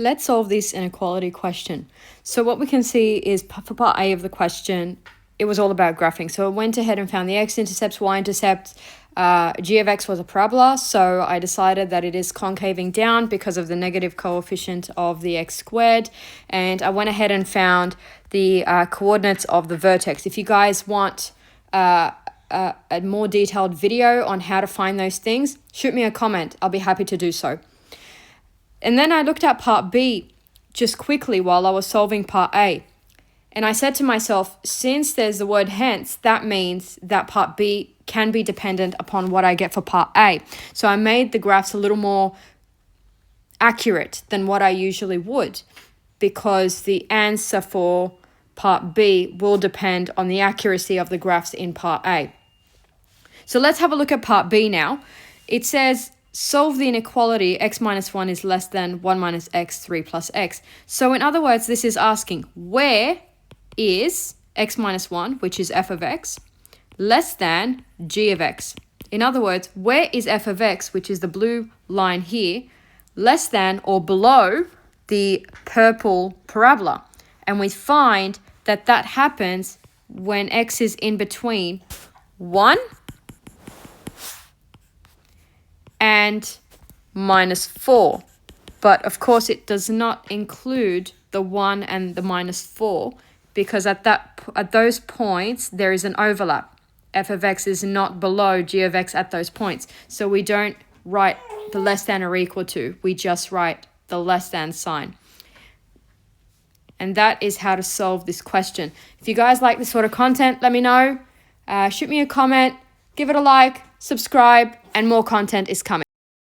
Let's solve this inequality question. So what we can see is for part A of the question, it was all about graphing. So I went ahead and found the x-intercepts, y-intercepts. G of x was a parabola, so I decided that it is concaving down because of the negative coefficient of the x squared. And I went ahead and found the coordinates of the vertex. If you guys want a more detailed video on how to find those things, shoot me a comment. I'll be happy to do so. And then I looked at part B just quickly while I was solving part A. And I said to myself, since there's the word hence, that means that part B can be dependent upon what I get for part A. So I made the graphs a little more accurate than what I usually would, because the answer for part B will depend on the accuracy of the graphs in part A. So let's have a look at part B now. It says, solve the inequality x minus 1 is less than 1 minus x, 3 plus x. So in other words, this is asking, where is x minus 1, which is f of x, less than g of x? In other words, where is f of x, which is the blue line here, less than or below the purple parabola? And we find that that happens when x is in between 1 and minus 4. But of course, it does not include the 1 and the minus 4, because at those points, there is an overlap. F of x is not below g of x at those points. So we don't write the less than or equal to, we just write the less than sign. And that is how to solve this question. If you guys like this sort of content, let me know. Shoot me a comment, give it a like, subscribe, and more content is coming.